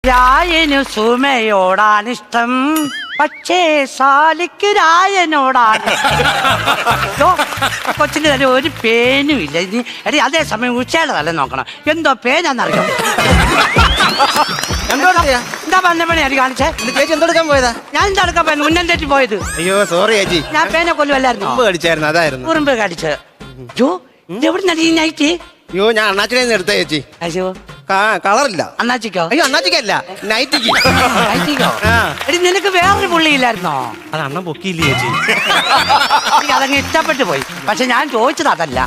രായനു സുമയോടാണിഷ്ടം, പക്ഷേ സാലിക്ക് രായനോടാണ്. കൊച്ചിന്റെ തല ഒരു പേനും ഇല്ല. ഇനി എടി അതേസമയം ഉച്ചയുടെ തല നോക്കണം, എന്തോ പേനാന്നറിയാം. എന്താ പറഞ്ഞ പണി അടി കാണിച്ചേ? ചേച്ചി എന്തെടുക്കാൻ പോയതാ? ഞാൻ എന്താ എടുക്കാൻ പോയത്? മുന്നേ തെറ്റി പോയത്. അയ്യോ സോറി ചേച്ചി, ഞാൻ പേനെ കൊല്ലുമല്ലായിരുന്നു. കടിച്ചായിരുന്നു, അതായിരുന്നു. കുറുമ്പ് കടിച്ച്. എവിടെ നടി നൈറ്റ്? അയ്യോ ഞാൻ അണ്ണാച്ചിനെ എടുത്ത ചേച്ചി. അയ്യോ കളറില്ല. അണ്ണാച്ചിക്കോ? അയ്യോ അണ്ണാച്ചിക്കല്ല, നൈറ്റിക്ക്. നൈറ്റിക്കോ? എടി നിനക്ക് വേറൊരു പുള്ളിയില്ലായിരുന്നോ? അത് അണ്ണൻ പൊക്കിയില്ലേ ചേച്ചി? എനിക്ക് അതങ്ങ് ഇഷ്ടപ്പെട്ടു പോയി. പക്ഷെ ഞാൻ ചോദിച്ചത് അതല്ല,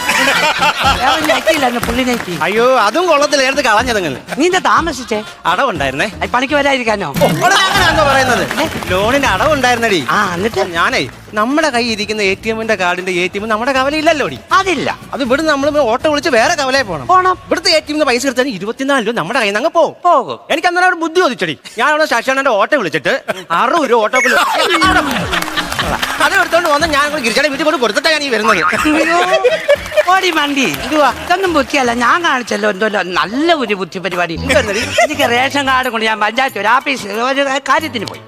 വേറെ നൈറ്റിയില്ലായിരുന്നു, പുള്ളി നൈറ്റി. അയ്യോ അതും കൊള്ളത്തില്ല, എടുത്ത് കളഞ്ഞതങ്ങനെ. നീ എന്താ താമസിച്ചേ? അടവുണ്ടായിരുന്നേ. പണിക്ക് വരാതിരിക്കാനോ? അങ്ങനെയാണോ പറയുന്നത്? ലോണിന് അടവുണ്ടായിരുന്നടി. എന്നിട്ട് ഞാനേ നമ്മുടെ കൈ ഇരിക്കുന്ന ATM കാർഡിന്റെ ATM നമ്മുടെ കവലയില്ലല്ലോ. അതില്ല. അത് ഇവിടെ നമ്മൾ ഓട്ടോ വിളിച്ച് വേറെ കവലയിൽ പോകണം. ഇവിടുത്തെ ATM പൈസ എടുത്താൽ 24 രൂപ നമ്മുടെ കയ്യിൽ നിന്ന് അങ്ങ് പോകും. എനിക്ക് അന്നേരം ഒരു ബുദ്ധി ചോദിച്ചടി. ഞാൻ അവിടെ ശശാണന്റെ ഓട്ടോ വിളിച്ചിട്ട് 60 രൂപ ഓട്ടോ അത് എടുത്തോണ്ട് വന്ന് ഞാൻ ഗിരിജയുടെ വീട്ടിൽ കൊണ്ട് കൊടുത്തിട്ടാണ് ഞാൻ ഈ വരുന്നത്. ഓടി മണ്ടി ഇതൊന്നും ബുദ്ധിയല്ല, ഞാൻ കാണിച്ചല്ലോ എന്തോ നല്ല ഒരു ബുദ്ധി പരിപാടി. എനിക്ക് റേഷൻ കാർഡ് കൊണ്ട് ഞാൻ പഞ്ചായത്ത് ഒരു ആഫീസ് ഒരു കാര്യത്തിന് പോയി.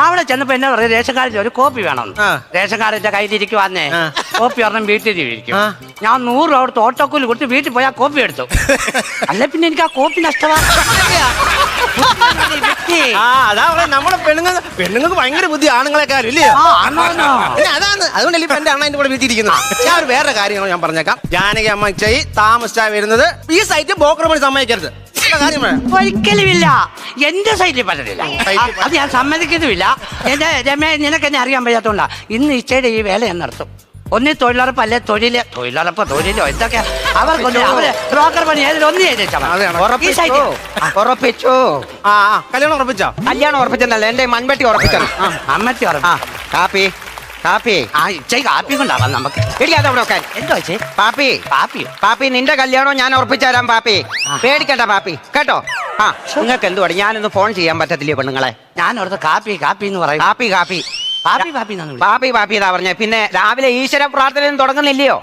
അവിടെ ചെന്നപ്പോ എന്നാ പറയുക, റേഷൻ കാർഡിൽ ഒരു കോപ്പി വേണമെന്ന്. റേഷൻ കാർഡ് എന്റെ കയ്യിലിരിക്കുവാന്നേ, കോപ്പി ഒരെണ്ണം വീട്ടിലിരിക്കും. ഞാൻ 100 രൂപ കൊടുത്ത് ഓട്ടോക്കൂലി കൊടുത്ത് വീട്ടിൽ പോയി ആ കോപ്പി എടുത്തു. അല്ല പിന്നെ എനിക്ക് ആ കോപ്പി നഷ്ടമാണ്. നമ്മളെ പെണ്ണുങ്ങൾക്ക് ഭയങ്കര ബുദ്ധി ആണുങ്ങളെക്കാരും ഇല്ലേ? അതാണ്, അതുകൊണ്ടല്ലേ ഇപ്പൊ എന്റെ അണ്ണ എന്റെ കൂടെ വീട്ടിലിരിക്കുന്നത്. ഞാൻ ഒരു വേറെ കാര്യങ്ങൾ ഞാൻ പറഞ്ഞേക്കാം. ജാനകി അമ്മ താമസിച്ചാ വരുന്നത് ഈ സൈറ്റ് ബ്രോക്കർ പണി സമ്മതിക്കരുത്. ഒരിക്കലുമില്ല, എന്റെ സൈറ്റിൽ പറ്റില്ല. അത് ഞാൻ സമ്മതിക്കുന്നുമില്ല. എന്റെ രമേ നിനക്ക് എന്നെ അറിയാൻ വയ്യാത്തോണ്ടാ. ഇന്ന് ഇച്ചയുടെ ഈ വേല ഞാൻ നടത്തും. ഒന്നി തൊഴിലുറപ്പ് അല്ലെ തൊഴിലുറപ്പോ എന്തൊക്കെ അവർക്ക് ബ്രോക്കർ പണി ഏതിൽ ഒന്ന് ഉറപ്പിച്ചോ? കല്യാണം ഉറപ്പിച്ചോ? കല്യാണം ഉറപ്പിച്ചല്ല, എന്റെ മൺപെട്ടി ഉറപ്പിച്ചോ. അമ്മത്തി ഉറപ്പ്. കാപ്പി കാപ്പി കാപ്പി കൊണ്ടാവാം നമുക്ക്. എന്തോ പാപ്പി നിന്റെ കല്യാണം ഞാൻ ഉറപ്പിച്ചു തരാം പാപ്പി, പേടിക്കണ്ട പാപ്പി കേട്ടോ. നിങ്ങൾക്ക് എന്തുവാണ്, ഞാനൊന്ന് ഫോൺ ചെയ്യാൻ പറ്റത്തില്ലേ പെണ്ണുങ്ങളെ? ഞാൻ അവിടുത്തെ കാപ്പി കാപ്പി എന്ന് പറയും. കാപ്പി കാപ്പി പാപ്പി പാപ്പി എന്നാ പറഞ്ഞ. പിന്നെ രാവിലെ ഈശ്വര പ്രാർത്ഥന തുടങ്ങുന്നില്ലയോ?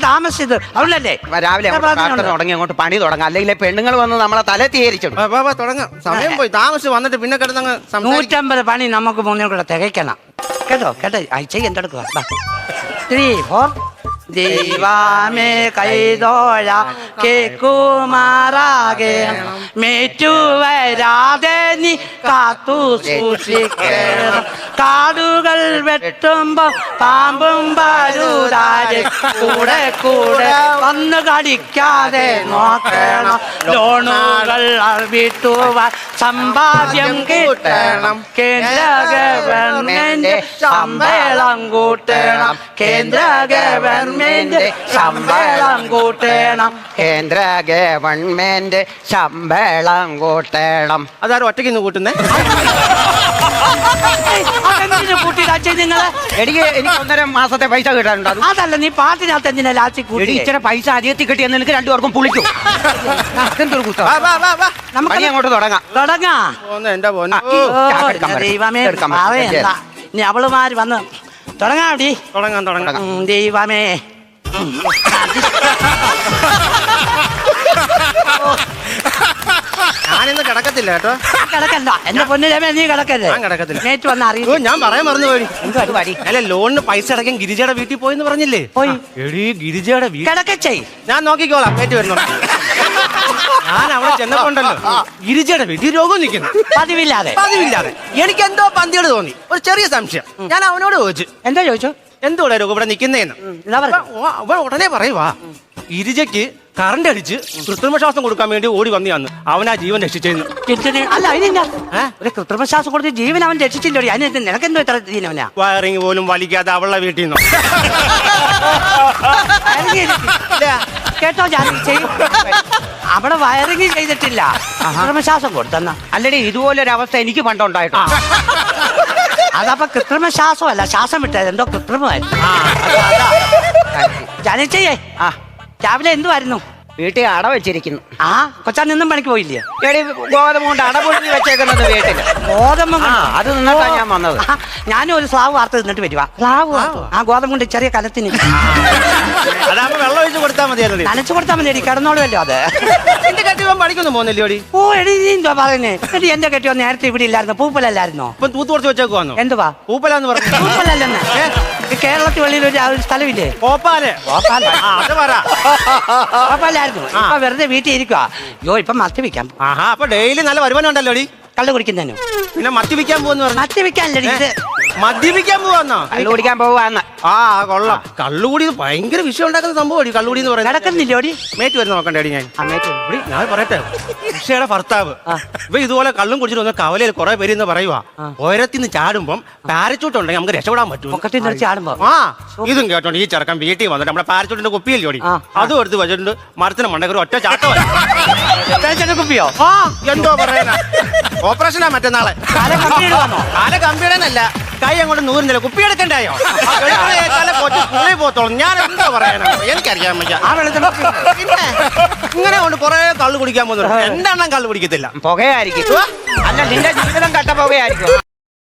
താമസിച്ചത് അവളല്ലേ രാവിലെ പ്രാർത്ഥന തുടങ്ങി അങ്ങോട്ട് പണി തുടങ്ങാം, അല്ലെങ്കിൽ പെണ്ണുങ്ങൾ വന്ന് നമ്മളെ തല തീരിച്ചു തുടങ്ങാം. സമയം പോയി താമസിച്ച് വന്നിട്ട് പിന്നെ കിടന്നങ്ങ് 150 പണി നമുക്ക് 3 കൂടെ തികയ്ക്കണം കേട്ടോ. എന്തെടുക്കുക 3, 4. ദൈവമേ കൈതോഴ കേക്കുമാറാകെ മേറ്റുവരാതെ നീ കാത്തു സൂക്ഷിക്കണം. കാടുകൾ വെട്ടുമ്പോ പാമ്പും പരുതാരെ കൂടെ കൂടെ വന്ന് കടിക്കാതെ നോക്കണം. ലോണുകൾ വിട്ടുവാൻ സമ്പാദ്യം കിട്ടണം. കേന്ദ്ര ഗവൺമെന്റ് ശമ്പളം കൂട്ടണം. കേന്ദ്ര ഗവൺമെന്റ് ശമ്പളം കൂട്ടണം. കേന്ദ്ര ഗവൺമെന്റ് ശമ്പളം കൂട്ടണം. അതാരും ഒറ്റയ്ക്ക് ഇന്ന് കൂട്ടുന്നേ? നിങ്ങള് എനിക്ക് 1.5 മാസത്തെ പൈസ കിട്ടാനുണ്ട്. അതല്ല, നീ പാട്ടിനകത്ത് എന്തിനാ ലാച്ചി കൂടി? ഇച്ചിരി പൈസ അധികത്തിൽ കിട്ടിയെന്ന് എനിക്ക് 2 പേർക്കും പുളിക്കും. നമുക്ക് അങ്ങോട്ട് തുടങ്ങാം. ദൈവമേ ഇനി അവളുമാര് വന്ന് തുടങ്ങാം. ദൈവമേ ഞാനിന്ന് കിടക്കത്തില്ല കേട്ടോ. കിടക്കണ്ട എന്റെ പൊന്നിലമേ, നീ കിടക്കല്ലേ? നേറ്റ് വന്ന് അറിയില്ല. ഞാൻ പറയാൻ മറന്നു പോയി. അല്ല ലോണിന് പൈസ അടയ്ക്കാൻ ഗിരിജയുടെ വീട്ടിൽ പോയെന്ന് പറഞ്ഞില്ലേ? പോയി. എടീ ഗിരിജയുടെ കിടക്കച്ചേ ഞാൻ നോക്കിക്കോളാം. പേറ്റ് വരുന്നു. ഞാൻ അവിടെ ചെന്നപ്പോണ്ടല്ലോ ഗിരിജയുടെ വീട്ടിൽ രോഗം നിൽക്കുന്നു. പതിവില്ലാതെ എനിക്ക് എന്തോ പന്തിയോട് തോന്നി, ഒരു ചെറിയ സംശയം. ഞാൻ അവനോട് ചോദിച്ചു. എന്താ ചോദിച്ചു? എന്തോടെ രോഗം ഇവിടെ നിൽക്കുന്നേന്ന്. അവൻ ഉടനെ പറയുവാ ഗിരിജയ്ക്ക് കറണ്ട് അടിച്ച് കൃത്രിമശ്വാസം കൊടുക്കാൻ വേണ്ടി ഓടി വന്നു അവനാ ജീവൻ രക്ഷിച്ചെന്ന്. അല്ല അതിനെന്താ ഒരു കൃത്രിമശ്വാസം കൊടുത്ത് ജീവൻ അവൻ രക്ഷിച്ചില്ലോ? അതിന് നിനക്കെന്തോ ഇത്ര ജീവനാ? വയറിങ് പോലും വലിക്കാതെ അവളുടെ വീട്ടിൽ നിന്നോ കേട്ടോ? അവിടെ വയറിങ് ചെയ്തിട്ടില്ല, കൃത്രിമശ്വാസം കൊടുത്തെന്ന. അല്ലടി ഇതുപോലൊരവസ്ഥ എനിക്ക് പണ്ടുണ്ടായിട്ടോ. അതപ്പൊ കൃത്രിമശ്വാസമല്ല, ശ്വാസം വിട്ടത് എന്തോ കൃത്രിമമായിരുന്നു. ജാനച്ചേ രാവിലെ എന്തുവായിരുന്നു? വീട്ടിൽ അട വെച്ചിരിക്കുന്നു. ആ കൊച്ചാൻ നിന്നും പണിക്ക് പോയില്ലേ? എടി ഗോതമ്പ് കൊണ്ട് അട പൊടിഞ്ഞ് വെച്ചേക്കുന്നത് വീട്ടില്. ഗോതമ്പ് ആ അത് നിന്നിട്ടാ ഞാൻ വന്നത്. ആ, ഞാനും ഒരു സ്ലാവ് വാർത്ത തിന്നിട്ട് വരുവാ. സ്ലാവ് ആ ഗോതമ്പ് കൊണ്ട് ചെറിയ കലത്തിന് അതാകുമ്പോ വെള്ളം ഒഴിച്ച് കൊടുത്താൽ മതിയല്ലോ. നനച്ചു കൊടുത്താൽ മതി, എടി കിടന്നോളുമല്ലോ അത്. എന്റെ കെട്ടിയവൻ പണിക്കൊന്നും പോകുന്നില്ലേ ഓടി? ഓ എടി നീ എന്തോ പറയുന്നേ? എടി എന്റെ കെട്ടിയോ നേരത്തെ ഇവിടെ ഇല്ലായിരുന്നു, പൂപ്പലല്ലായിരുന്നോ? ഇപ്പൊ തൂത്ത് കുറച്ച് വെച്ചേക്കുവാന്നോ? എന്തുവാ പൂപ്പലാന്ന് പറഞ്ഞു. പൂപ്പലല്ലെന്ന് കേരളത്തിൽ വെളിയിൽ ഒരു സ്ഥലമില്ലേ? കോപ്പാല്. അത് പറ. പൂപ്പലായിരുന്നു. ഇപ്പൊ വെറുതെ വീട്ടിൽ ഇരിക്കുവാ. യോ ഇപ്പൊ മത്തി വിൽക്കാം. ആഹാ, അപ്പൊ ഡെയിലി നല്ല വരുമാനം ഉണ്ടല്ലോ ഡി. കള്ളു കുടിക്കുന്നതിനും പിന്നെ മത്തി വിൽക്കാൻ പോവെന്ന് പറഞ്ഞു. മത്തി വിൽക്കാനല്ലേ ഇത്? മദ്യപിക്കാൻ പോവാന്നോ? കള്ളു കുടിക്കാൻ പോവാന്ന്. ആ കൊള്ളാം. കള്ളുകൂടി ഭയങ്കര വിഷയം ഉണ്ടാക്കുന്ന സംഭവം കള്ളുകൂടി എന്ന് പറയുന്നത്. നടക്കുന്നില്ലേ ഓടി? മേറ്റ് വരുന്ന നോക്കണ്ടേടി ഞാൻ. അമ്മേറ്റ് ഞാൻ പറയട്ടെ, ഉഷയുടെ ഭർത്താവ് ഇപ്പൊ ഇതുപോലെ കള്ളും കുടിച്ചിട്ട് വന്ന കവലയിൽ കുറെ പേര് എന്ന് പറയുവാ, ഉയരത്തിന്ന് ചാടുമ്പം പാരച്ചൂട്ട് ഉണ്ടെങ്കിൽ നമുക്ക് രക്ഷപ്പെടാൻ പറ്റും. പൊക്കത്തിൽ നിറച്ച് ആടുമ്പോ ആ ഇതും കേട്ടോണ്ട് ഈ ചെറുക്കൻ വീട്ടിൽ വന്നിട്ട് നമ്മുടെ പാരച്ചൂട്ടിന്റെ കുപ്പിയിൽ ഓടി അതും എടുത്ത് വെച്ചിട്ടുണ്ട്. മരത്തിന് മണ്ടക്ക് ഒരു ഒറ്റ ചാട്ടം. കുപ്പിയോ? ആ എന്തോ പറയാനാ, ഓപ്പറേഷനാ മറ്റന്നാളെ. കാല കമ്പിയുടെന്നല്ല, കൈ അങ്ങോട്ട് നൂറില്ല. കുപ്പി എടുക്കണ്ടായോ? സ്കൂളിൽ പോത്തോളും. ഞാൻ എന്താ പറയാനാ, എനിക്കറിയാൻ വയ്യ. ആ വെള്ളത്തിൽ പിന്നെ ഇങ്ങനെ കൊണ്ട് കുറെ കള്ളു കുടിക്കാൻ പോകുന്നു. എന്താണ് കള്ളു കുടിക്കത്തില്ല? പുകയായിരിക്കും. അല്ല നിന്റെ ജീവിതം കട്ട പുകയായിരിക്കും.